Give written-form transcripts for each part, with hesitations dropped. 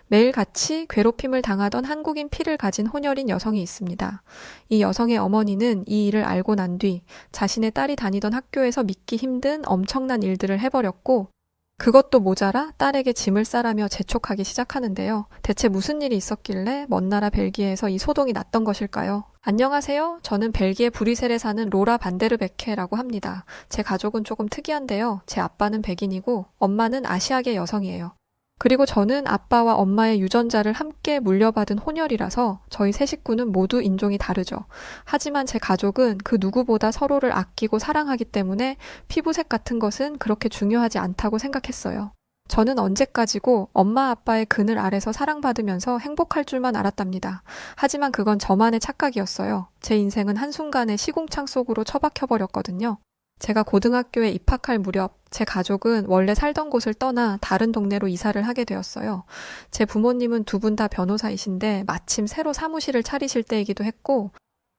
매일같이 괴롭힘을 당하던 한국인 피를 가진 혼혈인 여성이 있습니다. 이 여성의 어머니는 이 일을 알고 난 뒤 자신의 딸이 다니던 학교에서 믿기 힘든 엄청난 일들을 해버렸고, 그것도 모자라 딸에게 짐을 싸라며 재촉하기 시작하는데요. 대체 무슨 일이 있었길래 먼 나라 벨기에에서 이 소동이 났던 것일까요? 안녕하세요. 저는 벨기에 브뤼셀에 사는 로라 반데르베케라고 합니다. 제 가족은 조금 특이한데요. 제 아빠는 백인이고 엄마는 아시아계 여성이에요. 그리고 저는 아빠와 엄마의 유전자를 함께 물려받은 혼혈이라서 저희 세 식구는 모두 인종이 다르죠. 하지만 제 가족은 그 누구보다 서로를 아끼고 사랑하기 때문에 피부색 같은 것은 그렇게 중요하지 않다고 생각했어요. 저는 언제까지고 엄마 아빠의 그늘 아래서 사랑받으면서 행복할 줄만 알았답니다. 하지만 그건 저만의 착각이었어요. 제 인생은 한순간에 시궁창 속으로 처박혀버렸거든요. 제가 고등학교에 입학할 무렵 제 가족은 원래 살던 곳을 떠나 다른 동네로 이사를 하게 되었어요. 제 부모님은 두 분 다 변호사이신데 마침 새로 사무실을 차리실 때이기도 했고,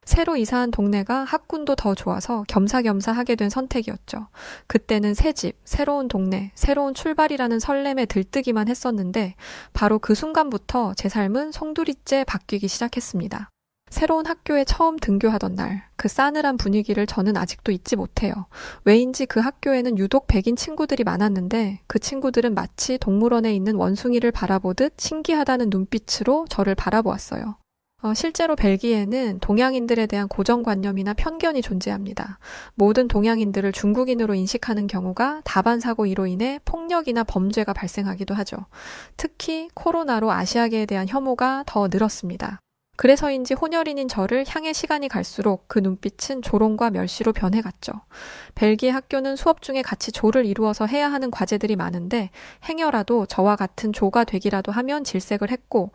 새로 이사한 동네가 학군도 더 좋아서 겸사겸사 하게 된 선택이었죠. 그때는 새 집, 새로운 동네, 새로운 출발이라는 설렘에 들뜨기만 했었는데 바로 그 순간부터 제 삶은 송두리째 바뀌기 시작했습니다. 새로운 학교에 처음 등교하던 날, 그 싸늘한 분위기를 저는 아직도 잊지 못해요. 왜인지 그 학교에는 유독 백인 친구들이 많았는데 그 친구들은 마치 동물원에 있는 원숭이를 바라보듯 신기하다는 눈빛으로 저를 바라보았어요. 실제로 벨기에는 동양인들에 대한 고정관념이나 편견이 존재합니다. 모든 동양인들을 중국인으로 인식하는 경우가 다반사고이로 인해 폭력이나 범죄가 발생하기도 하죠. 특히 코로나로 아시아계에 대한 혐오가 더 늘었습니다. 그래서인지 혼혈인인 저를 향해 시간이 갈수록 그 눈빛은 조롱과 멸시로 변해갔죠. 벨기에 학교는 수업 중에 같이 조를 이루어서 해야 하는 과제들이 많은데 행여라도 저와 같은 조가 되기라도 하면 질색을 했고,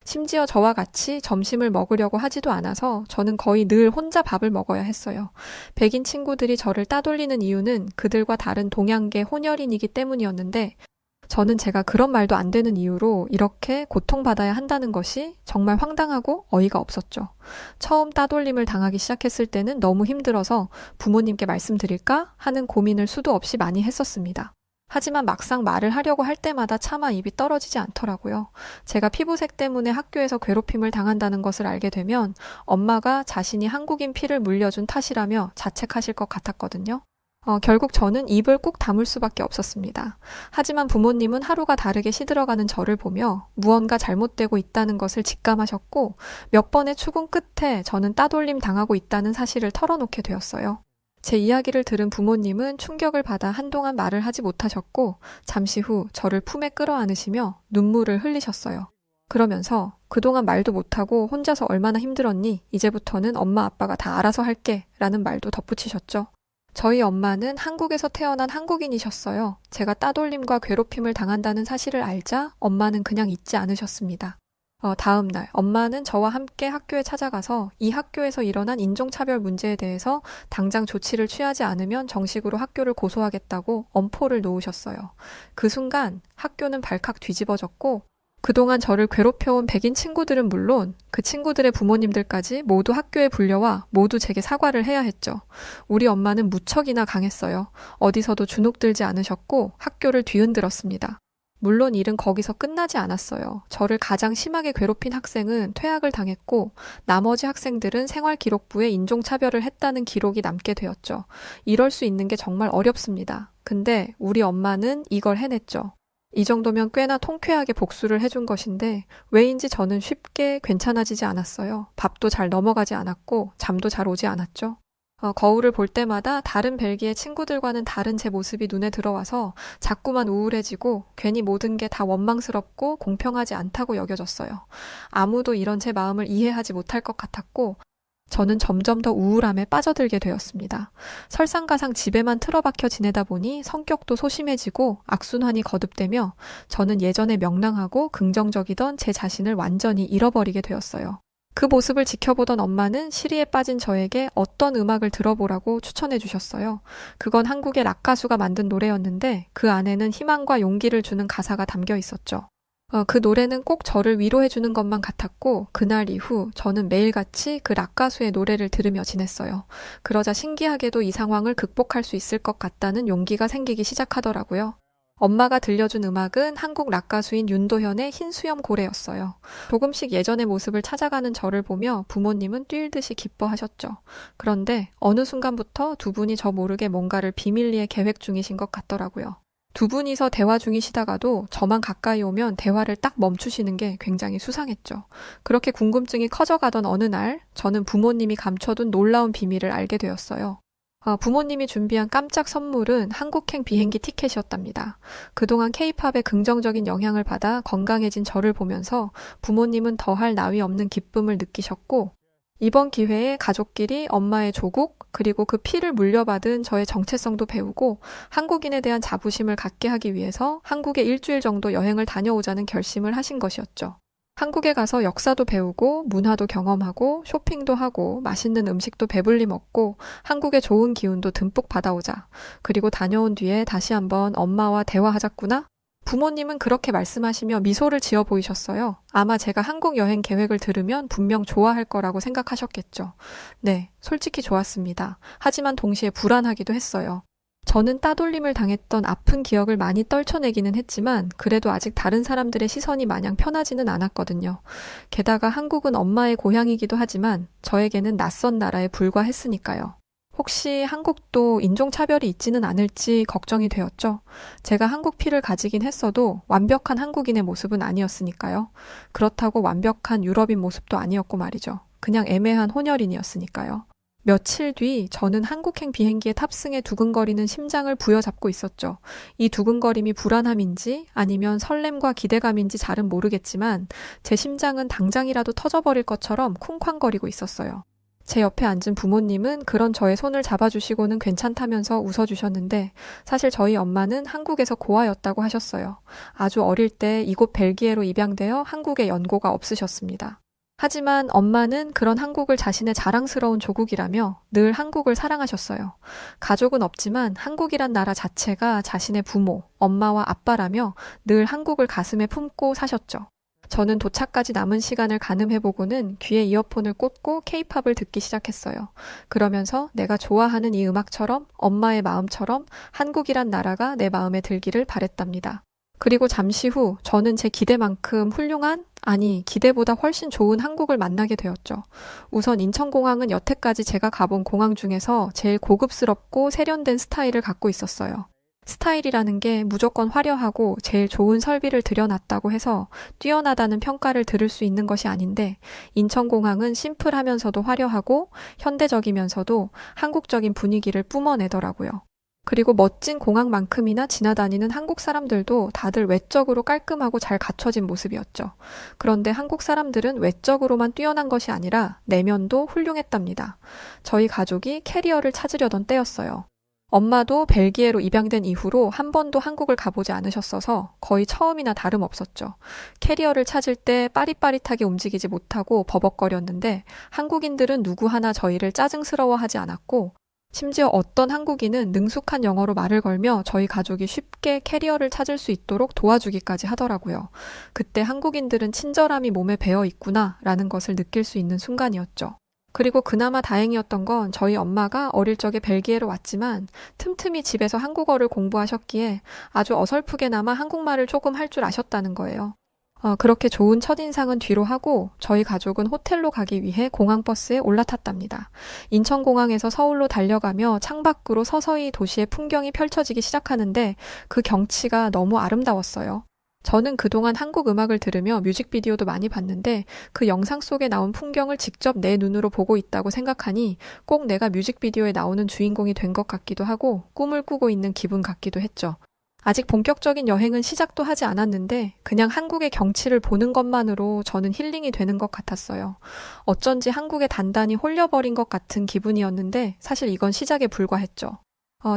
심지어 저와 같이 점심을 먹으려고 하지도 않아서 저는 거의 늘 혼자 밥을 먹어야 했어요. 백인 친구들이 저를 따돌리는 이유는 그들과 다른 동양계 혼혈인이기 때문이었는데, 저는 제가 그런 말도 안 되는 이유로 이렇게 고통받아야 한다는 것이 정말 황당하고 어이가 없었죠. 처음 따돌림을 당하기 시작했을 때는 너무 힘들어서 부모님께 말씀드릴까 하는 고민을 수도 없이 많이 했었습니다. 하지만 막상 말을 하려고 할 때마다 차마 입이 떨어지지 않더라고요. 제가 피부색 때문에 학교에서 괴롭힘을 당한다는 것을 알게 되면 엄마가 자신이 한국인 피를 물려준 탓이라며 자책하실 것 같았거든요. 결국 저는 입을 꾹 다물 수밖에 없었습니다. 하지만 부모님은 하루가 다르게 시들어가는 저를 보며 무언가 잘못되고 있다는 것을 직감하셨고, 몇 번의 추궁 끝에 저는 따돌림 당하고 있다는 사실을 털어놓게 되었어요. 제 이야기를 들은 부모님은 충격을 받아 한동안 말을 하지 못하셨고, 잠시 후 저를 품에 끌어안으시며 눈물을 흘리셨어요. 그러면서 그동안 말도 못하고 혼자서 얼마나 힘들었니? 이제부터는 엄마 아빠가 다 알아서 할게 라는 말도 덧붙이셨죠. 저희 엄마는 한국에서 태어난 한국인이셨어요. 제가 따돌림과 괴롭힘을 당한다는 사실을 알자 엄마는 그냥 잊지 않으셨습니다. 다음 날 엄마는 저와 함께 학교에 찾아가서 이 학교에서 일어난 인종차별 문제에 대해서 당장 조치를 취하지 않으면 정식으로 학교를 고소하겠다고 엄포를 놓으셨어요. 그 순간 학교는 발칵 뒤집어졌고, 그동안 저를 괴롭혀온 백인 친구들은 물론 그 친구들의 부모님들까지 모두 학교에 불려와 모두 제게 사과를 해야 했죠. 우리 엄마는 무척이나 강했어요. 어디서도 주눅들지 않으셨고 학교를 뒤흔들었습니다. 물론 일은 거기서 끝나지 않았어요. 저를 가장 심하게 괴롭힌 학생은 퇴학을 당했고, 나머지 학생들은 생활기록부에 인종차별을 했다는 기록이 남게 되었죠. 이럴 수 있는 게 정말 어렵습니다. 근데 우리 엄마는 이걸 해냈죠. 이 정도면 꽤나 통쾌하게 복수를 해준 것인데 왜인지 저는 쉽게 괜찮아지지 않았어요. 밥도 잘 넘어가지 않았고 잠도 잘 오지 않았죠. 거울을 볼 때마다 다른 벨기에 친구들과는 다른 제 모습이 눈에 들어와서 자꾸만 우울해지고 괜히 모든 게 다 원망스럽고 공평하지 않다고 여겨졌어요. 아무도 이런 제 마음을 이해하지 못할 것 같았고, 저는 점점 더 우울함에 빠져들게 되었습니다. 설상가상 집에만 틀어박혀 지내다 보니 성격도 소심해지고 악순환이 거듭되며 저는 예전에 명랑하고 긍정적이던 제 자신을 완전히 잃어버리게 되었어요. 그 모습을 지켜보던 엄마는 시리에 빠진 저에게 어떤 음악을 들어보라고 추천해 주셨어요. 그건 한국의 락 가수가 만든 노래였는데 그 안에는 희망과 용기를 주는 가사가 담겨 있었죠. 그 노래는 꼭 저를 위로해주는 것만 같았고, 그날 이후 저는 매일같이 그 락 가수의 노래를 들으며 지냈어요. 그러자 신기하게도 이 상황을 극복할 수 있을 것 같다는 용기가 생기기 시작하더라고요. 엄마가 들려준 음악은 한국 락 가수인 윤도현의 흰 수염 고래였어요. 조금씩 예전의 모습을 찾아가는 저를 보며 부모님은 뛸 듯이 기뻐하셨죠. 그런데 어느 순간부터 두 분이 저 모르게 뭔가를 비밀리에 계획 중이신 것 같더라고요. 두 분이서 대화 중이시다가도 저만 가까이 오면 대화를 딱 멈추시는 게 굉장히 수상했죠. 그렇게 궁금증이 커져가던 어느 날, 저는 부모님이 감춰둔 놀라운 비밀을 알게 되었어요. 부모님이 준비한 깜짝 선물은 한국행 비행기 티켓이었답니다. 그동안 케이팝의 긍정적인 영향을 받아 건강해진 저를 보면서 부모님은 더할 나위 없는 기쁨을 느끼셨고, 이번 기회에 가족끼리 엄마의 조국, 그리고 그 피를 물려받은 저의 정체성도 배우고 한국인에 대한 자부심을 갖게 하기 위해서 한국에 일주일 정도 여행을 다녀오자는 결심을 하신 것이었죠. 한국에 가서 역사도 배우고 문화도 경험하고 쇼핑도 하고 맛있는 음식도 배불리 먹고 한국의 좋은 기운도 듬뿍 받아오자. 그리고 다녀온 뒤에 다시 한번 엄마와 대화하자꾸나? 부모님은 그렇게 말씀하시며 미소를 지어 보이셨어요. 아마 제가 한국 여행 계획을 들으면 분명 좋아할 거라고 생각하셨겠죠. 네, 솔직히 좋았습니다. 하지만 동시에 불안하기도 했어요. 저는 따돌림을 당했던 아픈 기억을 많이 떨쳐내기는 했지만 그래도 아직 다른 사람들의 시선이 마냥 편하지는 않았거든요. 게다가 한국은 엄마의 고향이기도 하지만 저에게는 낯선 나라에 불과했으니까요. 혹시 한국도 인종차별이 있지는 않을지 걱정이 되었죠. 제가 한국 피를 가지긴 했어도 완벽한 한국인의 모습은 아니었으니까요. 그렇다고 완벽한 유럽인 모습도 아니었고 말이죠. 그냥 애매한 혼혈인이었으니까요. 며칠 뒤 저는 한국행 비행기에 탑승해 두근거리는 심장을 부여잡고 있었죠. 이 두근거림이 불안함인지 아니면 설렘과 기대감인지 잘은 모르겠지만 제 심장은 당장이라도 터져버릴 것처럼 쿵쾅거리고 있었어요. 제 옆에 앉은 부모님은 그런 저의 손을 잡아주시고는 괜찮다면서 웃어주셨는데 사실 저희 엄마는 한국에서 고아였다고 하셨어요. 아주 어릴 때 이곳 벨기에로 입양되어 한국에 연고가 없으셨습니다. 하지만 엄마는 그런 한국을 자신의 자랑스러운 조국이라며 늘 한국을 사랑하셨어요. 가족은 없지만 한국이란 나라 자체가 자신의 부모, 엄마와 아빠라며 늘 한국을 가슴에 품고 사셨죠. 저는 도착까지 남은 시간을 가늠해보고는 귀에 이어폰을 꽂고 케이팝을 듣기 시작했어요. 그러면서 내가 좋아하는 이 음악처럼 엄마의 마음처럼 한국이란 나라가 내 마음에 들기를 바랬답니다. 그리고 잠시 후 저는 제 기대만큼 훌륭한, 아니 기대보다 훨씬 좋은 한국을 만나게 되었죠. 우선 인천공항은 여태까지 제가 가본 공항 중에서 제일 고급스럽고 세련된 스타일을 갖고 있었어요. 스타일이라는 게 무조건 화려하고 제일 좋은 설비를 들여놨다고 해서 뛰어나다는 평가를 들을 수 있는 것이 아닌데 인천공항은 심플하면서도 화려하고 현대적이면서도 한국적인 분위기를 뿜어내더라고요. 그리고 멋진 공항만큼이나 지나다니는 한국 사람들도 다들 외적으로 깔끔하고 잘 갖춰진 모습이었죠. 그런데 한국 사람들은 외적으로만 뛰어난 것이 아니라 내면도 훌륭했답니다. 저희 가족이 캐리어를 찾으려던 때였어요. 엄마도 벨기에로 입양된 이후로 한 번도 한국을 가보지 않으셨어서 거의 처음이나 다름없었죠. 캐리어를 찾을 때 빠릿빠릿하게 움직이지 못하고 버벅거렸는데 한국인들은 누구 하나 저희를 짜증스러워하지 않았고 심지어 어떤 한국인은 능숙한 영어로 말을 걸며 저희 가족이 쉽게 캐리어를 찾을 수 있도록 도와주기까지 하더라고요. 그때 한국인들은 친절함이 몸에 배어 있구나 라는 것을 느낄 수 있는 순간이었죠. 그리고 그나마 다행이었던 건 저희 엄마가 어릴 적에 벨기에로 왔지만 틈틈이 집에서 한국어를 공부하셨기에 아주 어설프게나마 한국말을 조금 할 줄 아셨다는 거예요. 그렇게 좋은 첫인상은 뒤로 하고 저희 가족은 호텔로 가기 위해 공항버스에 올라탔답니다. 인천공항에서 서울로 달려가며 창밖으로 서서히 도시의 풍경이 펼쳐지기 시작하는데 그 경치가 너무 아름다웠어요. 저는 그동안 한국 음악을 들으며 뮤직비디오도 많이 봤는데 그 영상 속에 나온 풍경을 직접 내 눈으로 보고 있다고 생각하니 꼭 내가 뮤직비디오에 나오는 주인공이 된 것 같기도 하고 꿈을 꾸고 있는 기분 같기도 했죠. 아직 본격적인 여행은 시작도 하지 않았는데 그냥 한국의 경치를 보는 것만으로 저는 힐링이 되는 것 같았어요. 어쩐지 한국에 단단히 홀려버린 것 같은 기분이었는데 사실 이건 시작에 불과했죠.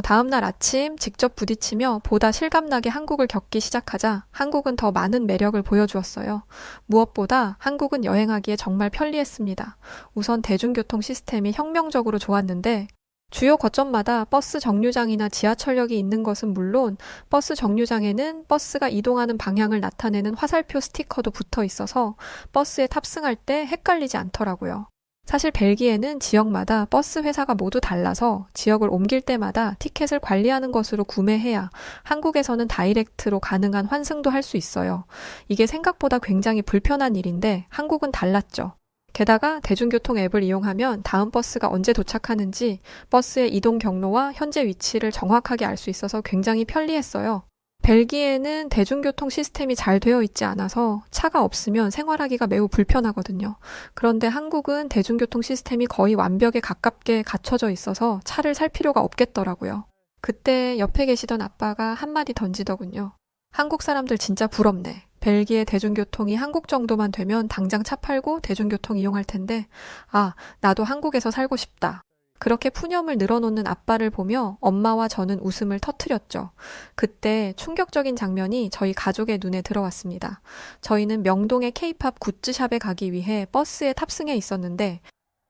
다음날 아침 직접 부딪히며 보다 실감나게 한국을 겪기 시작하자 한국은 더 많은 매력을 보여주었어요. 무엇보다 한국은 여행하기에 정말 편리했습니다. 우선 대중교통 시스템이 혁명적으로 좋았는데 주요 거점마다 버스 정류장이나 지하철역이 있는 것은 물론 버스 정류장에는 버스가 이동하는 방향을 나타내는 화살표 스티커도 붙어 있어서 버스에 탑승할 때 헷갈리지 않더라고요. 사실 벨기에는 지역마다 버스 회사가 모두 달라서 지역을 옮길 때마다 티켓을 관리하는 것으로 구매해야 한국에서는 다이렉트로 가능한 환승도 할 수 있어요. 이게 생각보다 굉장히 불편한 일인데 한국은 달랐죠. 게다가 대중교통 앱을 이용하면 다음 버스가 언제 도착하는지 버스의 이동 경로와 현재 위치를 정확하게 알 수 있어서 굉장히 편리했어요. 벨기에는 대중교통 시스템이 잘 되어 있지 않아서 차가 없으면 생활하기가 매우 불편하거든요. 그런데 한국은 대중교통 시스템이 거의 완벽에 가깝게 갖춰져 있어서 차를 살 필요가 없겠더라고요. 그때 옆에 계시던 아빠가 한마디 던지더군요. 한국 사람들 진짜 부럽네. 벨기에 대중교통이 한국 정도만 되면 당장 차 팔고 대중교통 이용할 텐데, 아, 나도 한국에서 살고 싶다. 그렇게 푸념을 늘어놓는 아빠를 보며 엄마와 저는 웃음을 터뜨렸죠. 그때 충격적인 장면이 저희 가족의 눈에 들어왔습니다. 저희는 명동의 케이팝 굿즈샵에 가기 위해 버스에 탑승해 있었는데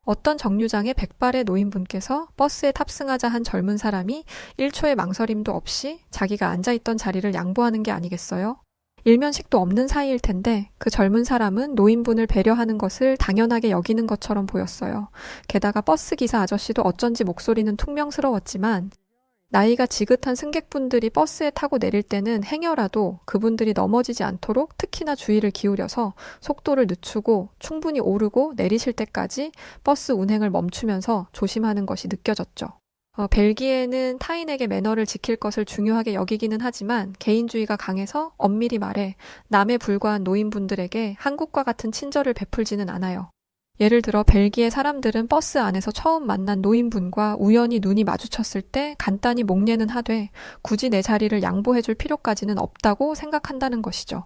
어떤 정류장에 백발의 노인분께서 버스에 탑승하자 한 젊은 사람이 1초의 망설임도 없이 자기가 앉아있던 자리를 양보하는 게 아니겠어요? 일면식도 없는 사이일 텐데 그 젊은 사람은 노인분을 배려하는 것을 당연하게 여기는 것처럼 보였어요. 게다가 버스 기사 아저씨도 어쩐지 목소리는 퉁명스러웠지만 나이가 지긋한 승객분들이 버스에 타고 내릴 때는 행여라도 그분들이 넘어지지 않도록 특히나 주의를 기울여서 속도를 늦추고 충분히 오르고 내리실 때까지 버스 운행을 멈추면서 조심하는 것이 느껴졌죠. 벨기에는 타인에게 매너를 지킬 것을 중요하게 여기기는 하지만 개인주의가 강해서 엄밀히 말해 남에 불과한 노인분들에게 한국과 같은 친절을 베풀지는 않아요. 예를 들어 벨기에 사람들은 버스 안에서 처음 만난 노인분과 우연히 눈이 마주쳤을 때 간단히 목례는 하되 굳이 내 자리를 양보해줄 필요까지는 없다고 생각한다는 것이죠.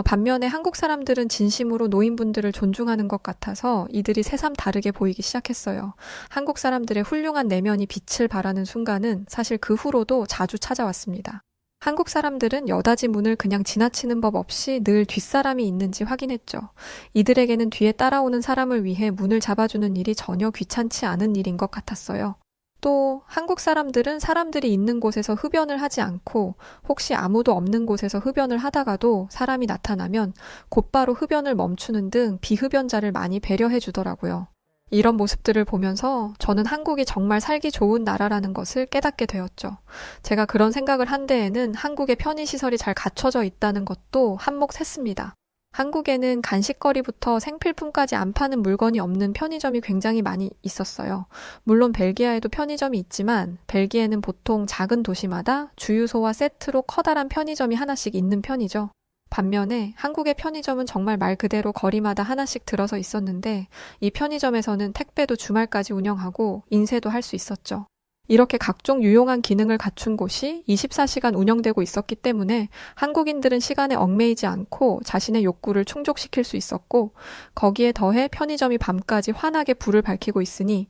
반면에 한국 사람들은 진심으로 노인분들을 존중하는 것 같아서 이들이 새삼 다르게 보이기 시작했어요. 한국 사람들의 훌륭한 내면이 빛을 발하는 순간은 사실 그 후로도 자주 찾아왔습니다. 한국 사람들은 여닫이 문을 그냥 지나치는 법 없이 늘 뒷사람이 있는지 확인했죠. 이들에게는 뒤에 따라오는 사람을 위해 문을 잡아주는 일이 전혀 귀찮지 않은 일인 것 같았어요. 또 한국 사람들은 사람들이 있는 곳에서 흡연을 하지 않고 혹시 아무도 없는 곳에서 흡연을 하다가도 사람이 나타나면 곧바로 흡연을 멈추는 등 비흡연자를 많이 배려해 주더라고요. 이런 모습들을 보면서 저는 한국이 정말 살기 좋은 나라라는 것을 깨닫게 되었죠. 제가 그런 생각을 한 데에는 한국의 편의시설이 잘 갖춰져 있다는 것도 한몫했습니다. 한국에는 간식거리부터 생필품까지 안 파는 물건이 없는 편의점이 굉장히 많이 있었어요. 물론 벨기에에도 편의점이 있지만 벨기에는 보통 작은 도시마다 주유소와 세트로 커다란 편의점이 하나씩 있는 편이죠. 반면에 한국의 편의점은 정말 말 그대로 거리마다 하나씩 들어서 있었는데 이 편의점에서는 택배도 주말까지 운영하고 인쇄도 할 수 있었죠. 이렇게 각종 유용한 기능을 갖춘 곳이 24시간 운영되고 있었기 때문에 한국인들은 시간에 얽매이지 않고 자신의 욕구를 충족시킬 수 있었고 거기에 더해 편의점이 밤까지 환하게 불을 밝히고 있으니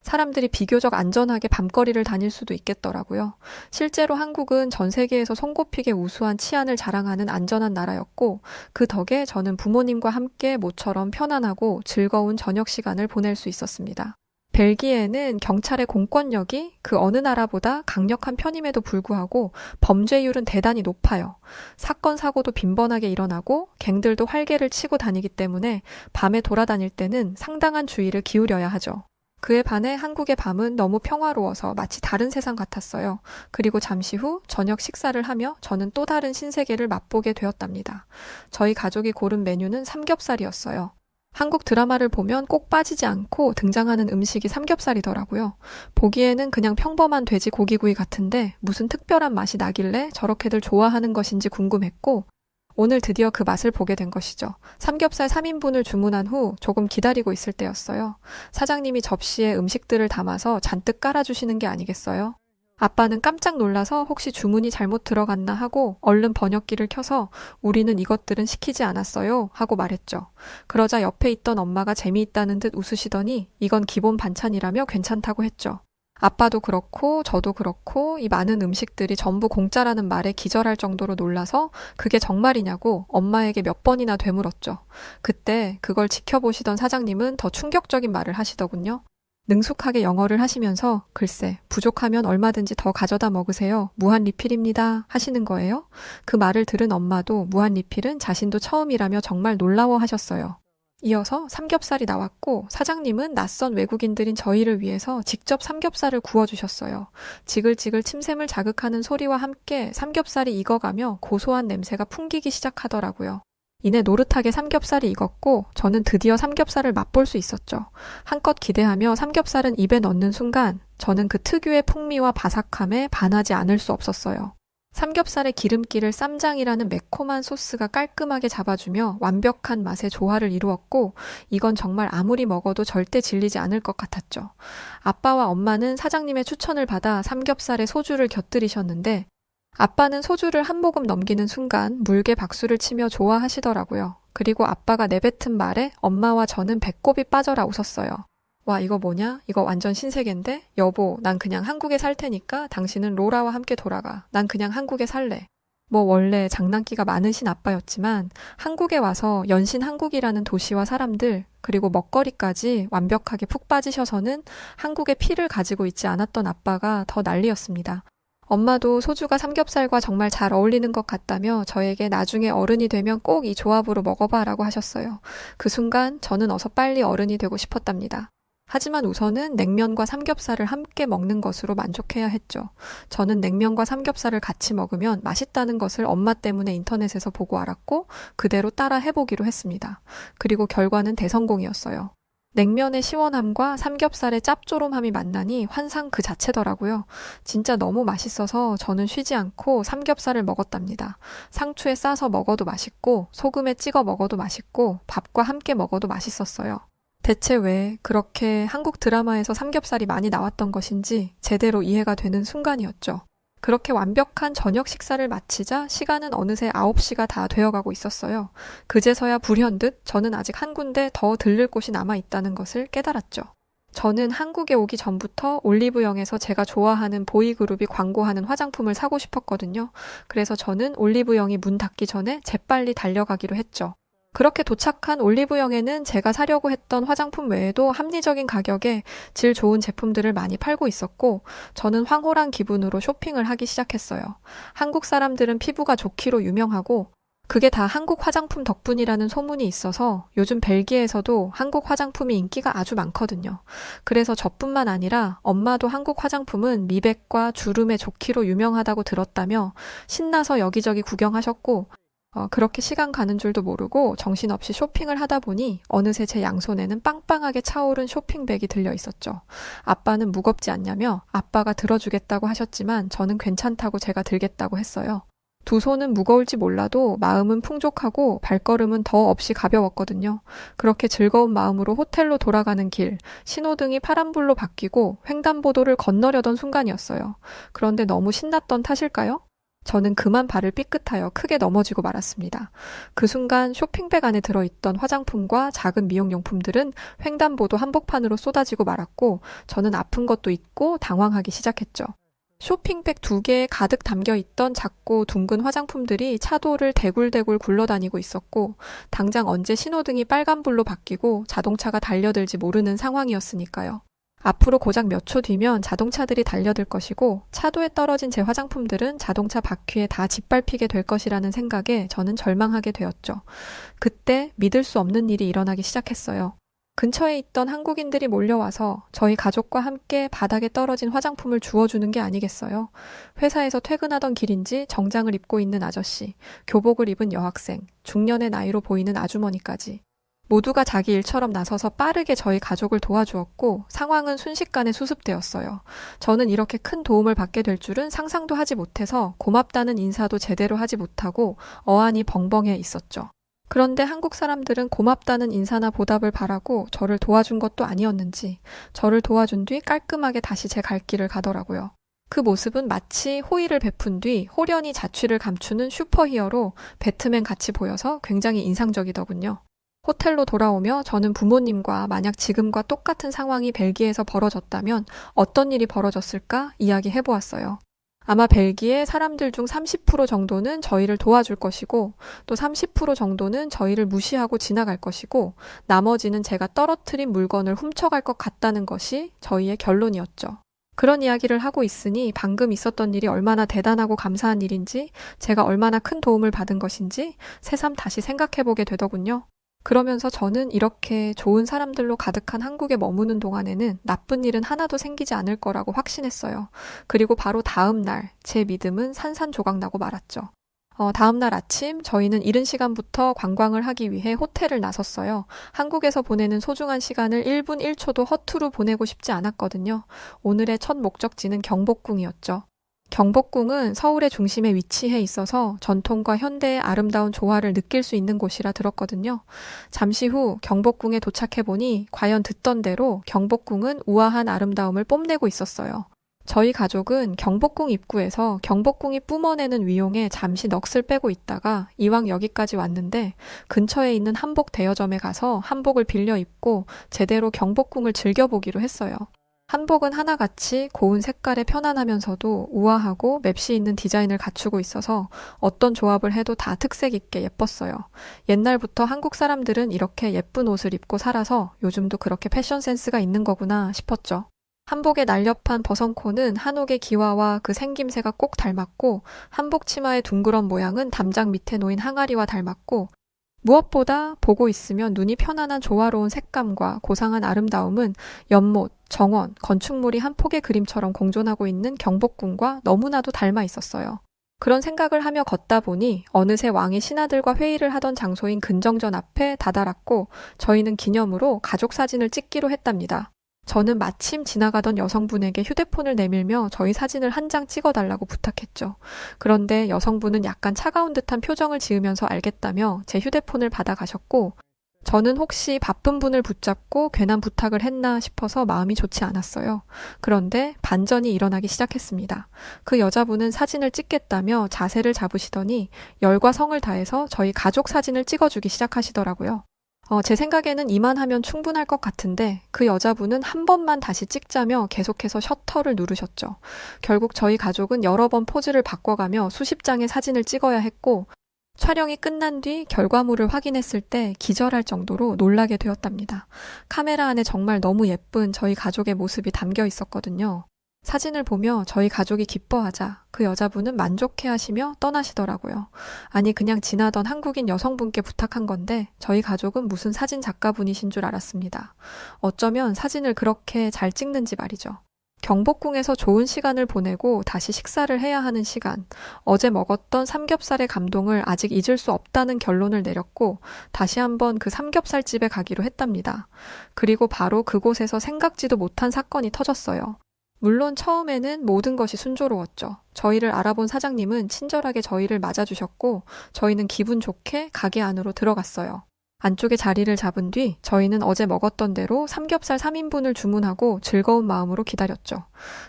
사람들이 비교적 안전하게 밤거리를 다닐 수도 있겠더라고요. 실제로 한국은 전 세계에서 손꼽히게 우수한 치안을 자랑하는 안전한 나라였고 그 덕에 저는 부모님과 함께 모처럼 편안하고 즐거운 저녁 시간을 보낼 수 있었습니다. 벨기에는 경찰의 공권력이 그 어느 나라보다 강력한 편임에도 불구하고 범죄율은 대단히 높아요. 사건, 사고도 빈번하게 일어나고 갱들도 활개를 치고 다니기 때문에 밤에 돌아다닐 때는 상당한 주의를 기울여야 하죠. 그에 반해 한국의 밤은 너무 평화로워서 마치 다른 세상 같았어요. 그리고 잠시 후 저녁 식사를 하며 저는 또 다른 신세계를 맛보게 되었답니다. 저희 가족이 고른 메뉴는 삼겹살이었어요. 한국 드라마를 보면 꼭 빠지지 않고 등장하는 음식이 삼겹살이더라고요. 보기에는 그냥 평범한 돼지 고기구이 같은데 무슨 특별한 맛이 나길래 저렇게들 좋아하는 것인지 궁금했고 오늘 드디어 그 맛을 보게 된 것이죠. 삼겹살 3인분을 주문한 후 조금 기다리고 있을 때였어요. 사장님이 접시에 음식들을 담아서 잔뜩 깔아주시는 게 아니겠어요? 아빠는 깜짝 놀라서 혹시 주문이 잘못 들어갔나 하고 얼른 번역기를 켜서 우리는 이것들은 시키지 않았어요 하고 말했죠. 그러자 옆에 있던 엄마가 재미있다는 듯 웃으시더니 이건 기본 반찬이라며 괜찮다고 했죠. 아빠도 그렇고 저도 그렇고 이 많은 음식들이 전부 공짜라는 말에 기절할 정도로 놀라서 그게 정말이냐고 엄마에게 몇 번이나 되물었죠. 그때 그걸 지켜보시던 사장님은 더 충격적인 말을 하시더군요. 능숙하게 영어를 하시면서 글쎄 부족하면 얼마든지 더 가져다 먹으세요. 무한 리필입니다. 하시는 거예요. 그 말을 들은 엄마도 무한 리필은 자신도 처음이라며 정말 놀라워하셨어요. 이어서 삼겹살이 나왔고 사장님은 낯선 외국인들인 저희를 위해서 직접 삼겹살을 구워주셨어요. 지글지글 침샘을 자극하는 소리와 함께 삼겹살이 익어가며 고소한 냄새가 풍기기 시작하더라고요. 이내 노릇하게 삼겹살이 익었고 저는 드디어 삼겹살을 맛볼 수 있었죠. 한껏 기대하며 삼겹살은 입에 넣는 순간 저는 그 특유의 풍미와 바삭함에 반하지 않을 수 없었어요. 삼겹살의 기름기를 쌈장이라는 매콤한 소스가 깔끔하게 잡아주며 완벽한 맛의 조화를 이루었고 이건 정말 아무리 먹어도 절대 질리지 않을 것 같았죠. 아빠와 엄마는 사장님의 추천을 받아 삼겹살에 소주를 곁들이셨는데 아빠는 소주를 한 모금 넘기는 순간 물개 박수를 치며 좋아하시더라고요. 그리고 아빠가 내뱉은 말에 엄마와 저는 배꼽이 빠져라 웃었어요. 와, 이거 뭐냐? 이거 완전 신세계인데? 여보, 난 그냥 한국에 살 테니까 당신은 로라와 함께 돌아가. 난 그냥 한국에 살래. 뭐 원래 장난기가 많으신 아빠였지만 한국에 와서 연신 한국이라는 도시와 사람들 그리고 먹거리까지 완벽하게 푹 빠지셔서는 한국의 피를 가지고 있지 않았던 아빠가 더 난리였습니다. 엄마도 소주가 삼겹살과 정말 잘 어울리는 것 같다며 저에게 나중에 어른이 되면 꼭 이 조합으로 먹어봐 라고 하셨어요. 그 순간 저는 어서 빨리 어른이 되고 싶었답니다. 하지만 우선은 냉면과 삼겹살을 함께 먹는 것으로 만족해야 했죠. 저는 냉면과 삼겹살을 같이 먹으면 맛있다는 것을 엄마 때문에 인터넷에서 보고 알았고 그대로 따라 해보기로 했습니다. 그리고 결과는 대성공이었어요. 냉면의 시원함과 삼겹살의 짭조름함이 만나니 환상 그 자체더라고요. 진짜 너무 맛있어서 저는 쉬지 않고 삼겹살을 먹었답니다. 상추에 싸서 먹어도 맛있고 소금에 찍어 먹어도 맛있고 밥과 함께 먹어도 맛있었어요. 대체 왜 그렇게 한국 드라마에서 삼겹살이 많이 나왔던 것인지 제대로 이해가 되는 순간이었죠. 그렇게 완벽한 저녁 식사를 마치자 시간은 어느새 9시가 다 되어가고 있었어요. 그제서야 불현듯 저는 아직 한 군데 더 들를 곳이 남아있다는 것을 깨달았죠. 저는 한국에 오기 전부터 올리브영에서 제가 좋아하는 보이그룹이 광고하는 화장품을 사고 싶었거든요. 그래서 저는 올리브영이 문 닫기 전에 재빨리 달려가기로 했죠. 그렇게 도착한 올리브영에는 제가 사려고 했던 화장품 외에도 합리적인 가격에 질 좋은 제품들을 많이 팔고 있었고 저는 황홀한 기분으로 쇼핑을 하기 시작했어요. 한국 사람들은 피부가 좋기로 유명하고 그게 다 한국 화장품 덕분이라는 소문이 있어서 요즘 벨기에에서도 한국 화장품이 인기가 아주 많거든요. 그래서 저뿐만 아니라 엄마도 한국 화장품은 미백과 주름에 좋기로 유명하다고 들었다며 신나서 여기저기 구경하셨고 그렇게 시간 가는 줄도 모르고 정신없이 쇼핑을 하다 보니 어느새 제 양손에는 빵빵하게 차오른 쇼핑백이 들려 있었죠. 아빠는 무겁지 않냐며 아빠가 들어주겠다고 하셨지만 저는 괜찮다고 제가 들겠다고 했어요. 두 손은 무거울지 몰라도 마음은 풍족하고 발걸음은 더 없이 가벼웠거든요. 그렇게 즐거운 마음으로 호텔로 돌아가는 길, 신호등이 파란불로 바뀌고 횡단보도를 건너려던 순간이었어요. 그런데 너무 신났던 탓일까요? 저는 그만 발을 삐끗하여 크게 넘어지고 말았습니다. 그 순간 쇼핑백 안에 들어있던 화장품과 작은 미용용품들은 횡단보도 한복판으로 쏟아지고 말았고 저는 아픈 것도 있고 당황하기 시작했죠. 쇼핑백 2개에 가득 담겨있던 작고 둥근 화장품들이 차도를 대굴대굴 굴러다니고 있었고 당장 언제 신호등이 빨간불로 바뀌고 자동차가 달려들지 모르는 상황이었으니까요. 앞으로 고작 몇 초 뒤면 자동차들이 달려들 것이고 차도에 떨어진 제 화장품들은 자동차 바퀴에 다 짓밟히게 될 것이라는 생각에 저는 절망하게 되었죠. 그때 믿을 수 없는 일이 일어나기 시작했어요. 근처에 있던 한국인들이 몰려와서 저희 가족과 함께 바닥에 떨어진 화장품을 주워주는 게 아니겠어요. 회사에서 퇴근하던 길인지 정장을 입고 있는 아저씨, 교복을 입은 여학생, 중년의 나이로 보이는 아주머니까지. 모두가 자기 일처럼 나서서 빠르게 저희 가족을 도와주었고 상황은 순식간에 수습되었어요. 저는 이렇게 큰 도움을 받게 될 줄은 상상도 하지 못해서 고맙다는 인사도 제대로 하지 못하고 어안이 벙벙해 있었죠. 그런데 한국 사람들은 고맙다는 인사나 보답을 바라고 저를 도와준 것도 아니었는지 저를 도와준 뒤 깔끔하게 다시 제 갈 길을 가더라고요. 그 모습은 마치 호의를 베푼 뒤 호련히 자취를 감추는 슈퍼히어로 배트맨 같이 보여서 굉장히 인상적이더군요. 호텔로 돌아오며 저는 부모님과 만약 지금과 똑같은 상황이 벨기에에서 벌어졌다면 어떤 일이 벌어졌을까 이야기해보았어요. 아마 벨기에 사람들 중 30% 정도는 저희를 도와줄 것이고 또 30% 정도는 저희를 무시하고 지나갈 것이고 나머지는 제가 떨어뜨린 물건을 훔쳐갈 것 같다는 것이 저희의 결론이었죠. 그런 이야기를 하고 있으니 방금 있었던 일이 얼마나 대단하고 감사한 일인지 제가 얼마나 큰 도움을 받은 것인지 새삼 다시 생각해보게 되더군요. 그러면서 저는 이렇게 좋은 사람들로 가득한 한국에 머무는 동안에는 나쁜 일은 하나도 생기지 않을 거라고 확신했어요. 그리고 바로 다음 날 제 믿음은 산산조각나고 말았죠. 다음 날 아침 저희는 이른 시간부터 관광을 하기 위해 호텔을 나섰어요. 한국에서 보내는 소중한 시간을 1분 1초도 허투루 보내고 싶지 않았거든요. 오늘의 첫 목적지는 경복궁이었죠. 경복궁은 서울의 중심에 위치해 있어서 전통과 현대의 아름다운 조화를 느낄 수 있는 곳이라 들었거든요. 잠시 후 경복궁에 도착해보니 과연 듣던 대로 경복궁은 우아한 아름다움을 뽐내고 있었어요. 저희 가족은 경복궁 입구에서 경복궁이 뿜어내는 위용에 잠시 넋을 빼고 있다가 이왕 여기까지 왔는데 근처에 있는 한복 대여점에 가서 한복을 빌려 입고 제대로 경복궁을 즐겨보기로 했어요. 한복은 하나같이 고운 색깔에 편안하면서도 우아하고 맵시 있는 디자인을 갖추고 있어서 어떤 조합을 해도 다 특색 있게 예뻤어요. 옛날부터 한국 사람들은 이렇게 예쁜 옷을 입고 살아서 요즘도 그렇게 패션 센스가 있는 거구나 싶었죠. 한복의 날렵한 버선코는 한옥의 기와와 그 생김새가 꼭 닮았고 한복 치마의 둥그런 모양은 담장 밑에 놓인 항아리와 닮았고 무엇보다 보고 있으면 눈이 편안한 조화로운 색감과 고상한 아름다움은 연못, 정원, 건축물이 한 폭의 그림처럼 공존하고 있는 경복궁과 너무나도 닮아 있었어요. 그런 생각을 하며 걷다 보니 어느새 왕이 신하들과 회의를 하던 장소인 근정전 앞에 다다랐고 저희는 기념으로 가족 사진을 찍기로 했답니다. 저는 마침 지나가던 여성분에게 휴대폰을 내밀며 저희 사진을 한 장 찍어달라고 부탁했죠. 그런데 여성분은 약간 차가운 듯한 표정을 지으면서 알겠다며 제 휴대폰을 받아가셨고 저는 혹시 바쁜 분을 붙잡고 괜한 부탁을 했나 싶어서 마음이 좋지 않았어요. 그런데 반전이 일어나기 시작했습니다. 그 여자분은 사진을 찍겠다며 자세를 잡으시더니 열과 성을 다해서 저희 가족 사진을 찍어주기 시작하시더라고요. 제 생각에는 이만하면 충분할 것 같은데 그 여자분은 한 번만 다시 찍자며 계속해서 셔터를 누르셨죠. 결국 저희 가족은 여러 번 포즈를 바꿔가며 수십 장의 사진을 찍어야 했고 촬영이 끝난 뒤 결과물을 확인했을 때 기절할 정도로 놀라게 되었답니다. 카메라 안에 정말 너무 예쁜 저희 가족의 모습이 담겨 있었거든요. 사진을 보며 저희 가족이 기뻐하자 그 여자분은 만족해하시며 떠나시더라고요. 아니 그냥 지나던 한국인 여성분께 부탁한 건데 저희 가족은 무슨 사진 작가분이신 줄 알았습니다. 어쩌면 사진을 그렇게 잘 찍는지 말이죠. 경복궁에서 좋은 시간을 보내고 다시 식사를 해야 하는 시간, 어제 먹었던 삼겹살의 감동을 아직 잊을 수 없다는 결론을 내렸고 다시 한번 그 삼겹살집에 가기로 했답니다. 그리고 바로 그곳에서 생각지도 못한 사건이 터졌어요. 물론 처음에는 모든 것이 순조로웠죠. 저희를 알아본 사장님은 친절하게 저희를 맞아주셨고 저희는 기분 좋게 가게 안으로 들어갔어요. 안쪽에 자리를 잡은 뒤 저희는 어제 먹었던 대로 삼겹살 3인분을 주문하고 즐거운 마음으로 기다렸죠.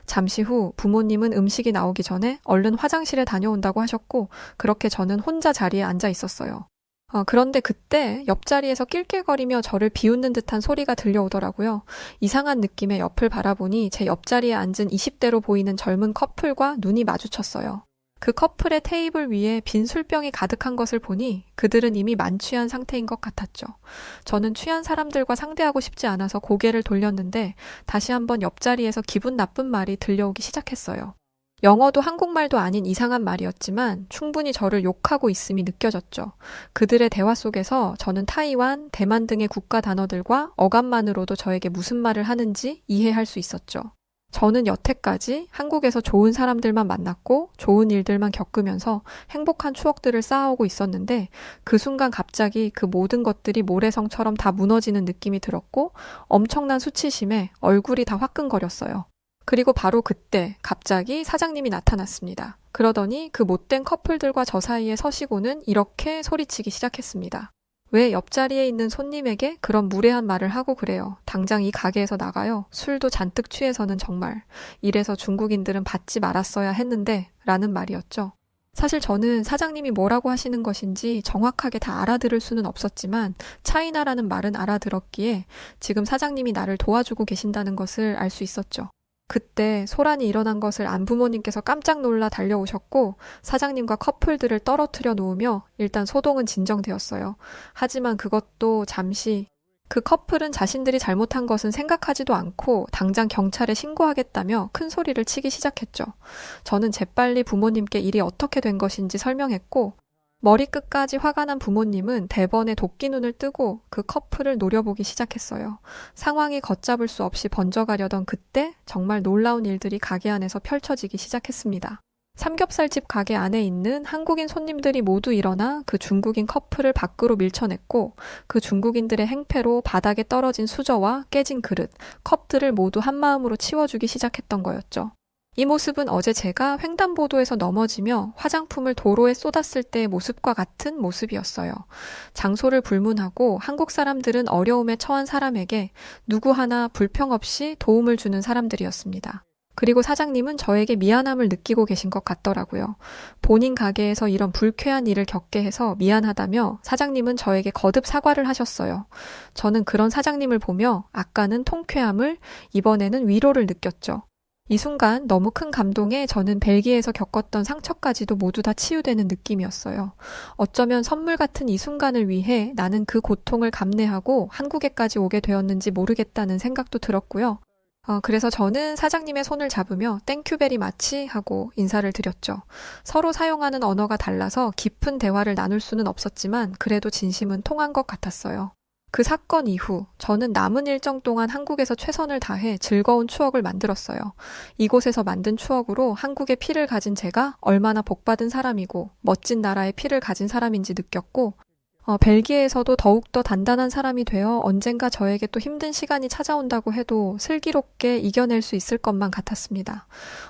잠시 후 부모님은 음식이 나오기 전에 얼른 화장실에 다녀온다고 하셨고 그렇게 저는 혼자 자리에 앉아 있었어요. 그런데 그때 옆자리에서 낄낄거리며 저를 비웃는 듯한 소리가 들려오더라고요. 이상한 느낌의 옆을 바라보니 제 옆자리에 앉은 20대로 보이는 젊은 커플과 눈이 마주쳤어요. 그 커플의 테이블 위에 빈 술병이 가득한 것을 보니 그들은 이미 만취한 상태인 것 같았죠. 저는 취한 사람들과 상대하고 싶지 않아서 고개를 돌렸는데 다시 한번 옆자리에서 기분 나쁜 말이 들려오기 시작했어요. 영어도 한국말도 아닌 이상한 말이었지만 충분히 저를 욕하고 있음이 느껴졌죠. 그들의 대화 속에서 저는 타이완, 대만 등의 국가 단어들과 어감만으로도 저에게 무슨 말을 하는지 이해할 수 있었죠. 저는 여태까지 한국에서 좋은 사람들만 만났고 좋은 일들만 겪으면서 행복한 추억들을 쌓아오고 있었는데 그 순간 갑자기 그 모든 것들이 모래성처럼 다 무너지는 느낌이 들었고 엄청난 수치심에 얼굴이 다 화끈거렸어요. 그리고 바로 그때 갑자기 사장님이 나타났습니다. 그러더니 그 못된 커플들과 저 사이에 서시고는 이렇게 소리치기 시작했습니다. 왜 옆자리에 있는 손님에게 그런 무례한 말을 하고 그래요. 당장 이 가게에서 나가요. 술도 잔뜩 취해서는 정말. 이래서 중국인들은 받지 말았어야 했는데 라는 말이었죠. 사실 저는 사장님이 뭐라고 하시는 것인지 정확하게 다 알아들을 수는 없었지만 차이나라는 말은 알아들었기에 지금 사장님이 나를 도와주고 계신다는 것을 알 수 있었죠. 그때 소란이 일어난 것을 안 부모님께서 깜짝 놀라 달려오셨고 사장님과 커플들을 떨어뜨려 놓으며 일단 소동은 진정되었어요. 하지만 그것도 잠시 그 커플은 자신들이 잘못한 것은 생각하지도 않고 당장 경찰에 신고하겠다며 큰 소리를 치기 시작했죠. 저는 재빨리 부모님께 일이 어떻게 된 것인지 설명했고 머리끝까지 화가 난 부모님은 대번에 도끼눈을 뜨고 그 커플을 노려보기 시작했어요. 상황이 걷잡을 수 없이 번져가려던 그때 정말 놀라운 일들이 가게 안에서 펼쳐지기 시작했습니다. 삼겹살집 가게 안에 있는 한국인 손님들이 모두 일어나 그 중국인 커플을 밖으로 밀쳐냈고 그 중국인들의 행패로 바닥에 떨어진 수저와 깨진 그릇, 컵들을 모두 한마음으로 치워주기 시작했던 거였죠. 이 모습은 어제 제가 횡단보도에서 넘어지며 화장품을 도로에 쏟았을 때의 모습과 같은 모습이었어요. 장소를 불문하고 한국 사람들은 어려움에 처한 사람에게 누구 하나 불평 없이 도움을 주는 사람들이었습니다. 그리고 사장님은 저에게 미안함을 느끼고 계신 것 같더라고요. 본인 가게에서 이런 불쾌한 일을 겪게 해서 미안하다며 사장님은 저에게 거듭 사과를 하셨어요. 저는 그런 사장님을 보며 아까는 통쾌함을, 이번에는 위로를 느꼈죠. 이 순간 너무 큰 감동에 저는 벨기에에서 겪었던 상처까지도 모두 다 치유되는 느낌이었어요. 어쩌면 선물 같은 이 순간을 위해 나는 그 고통을 감내하고 한국에까지 오게 되었는지 모르겠다는 생각도 들었고요. 그래서 저는 사장님의 손을 잡으며 땡큐 베리 마치 하고 인사를 드렸죠. 서로 사용하는 언어가 달라서 깊은 대화를 나눌 수는 없었지만 그래도 진심은 통한 것 같았어요. 그 사건 이후 저는 남은 일정 동안 한국에서 최선을 다해 즐거운 추억을 만들었어요. 이곳에서 만든 추억으로 한국의 피를 가진 제가 얼마나 복받은 사람이고 멋진 나라의 피를 가진 사람인지 느꼈고 벨기에에서도 더욱더 단단한 사람이 되어 언젠가 저에게 또 힘든 시간이 찾아온다고 해도 슬기롭게 이겨낼 수 있을 것만 같았습니다.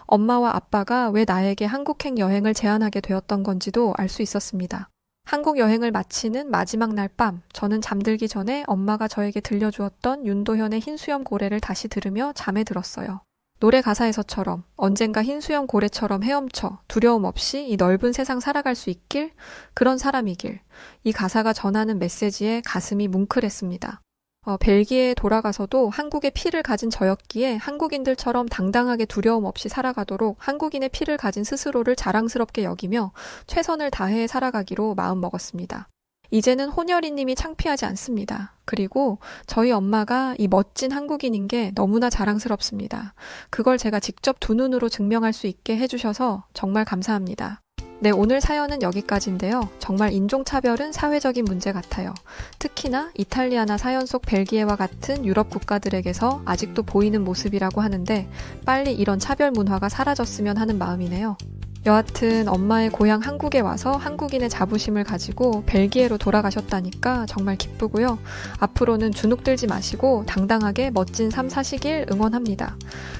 엄마와 아빠가 왜 나에게 한국행 여행을 제안하게 되었던 건지도 알 수 있었습니다. 한국 여행을 마치는 마지막 날 밤, 저는 잠들기 전에 엄마가 저에게 들려주었던 윤도현의 흰수염 고래를 다시 들으며 잠에 들었어요. 노래 가사에서처럼 언젠가 흰수염 고래처럼 헤엄쳐 두려움 없이 이 넓은 세상 살아갈 수 있길, 그런 사람이길, 이 가사가 전하는 메시지에 가슴이 뭉클했습니다. 벨기에에 돌아가서도 한국의 피를 가진 저였기에 한국인들처럼 당당하게 두려움 없이 살아가도록 한국인의 피를 가진 스스로를 자랑스럽게 여기며 최선을 다해 살아가기로 마음먹었습니다. 이제는 혼혈이님이 창피하지 않습니다. 그리고 저희 엄마가 이 멋진 한국인인 게 너무나 자랑스럽습니다. 그걸 제가 직접 두 눈으로 증명할 수 있게 해주셔서 정말 감사합니다. 네, 오늘 사연은 여기까지인데요. 정말 인종차별은 사회적인 문제 같아요. 특히나 이탈리아나 사연 속 벨기에와 같은 유럽 국가들에게서 아직도 보이는 모습이라고 하는데 빨리 이런 차별 문화가 사라졌으면 하는 마음이네요. 여하튼 엄마의 고향 한국에 와서 한국인의 자부심을 가지고 벨기에로 돌아가셨다니까 정말 기쁘고요. 앞으로는 주눅 들지 마시고 당당하게 멋진 삶 사시길 응원합니다.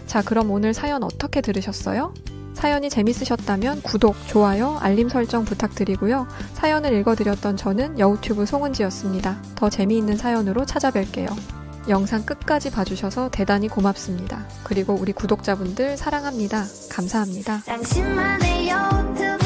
자, 그럼 오늘 사연 어떻게 들으셨어요? 사연이 재밌으셨다면 구독, 좋아요, 알림 설정 부탁드리고요. 사연을 읽어드렸던 저는 여우튜브 송은지였습니다. 더 재미있는 사연으로 찾아뵐게요. 영상 끝까지 봐주셔서 대단히 고맙습니다. 그리고 우리 구독자분들 사랑합니다. 감사합니다. 당신만의 유튜브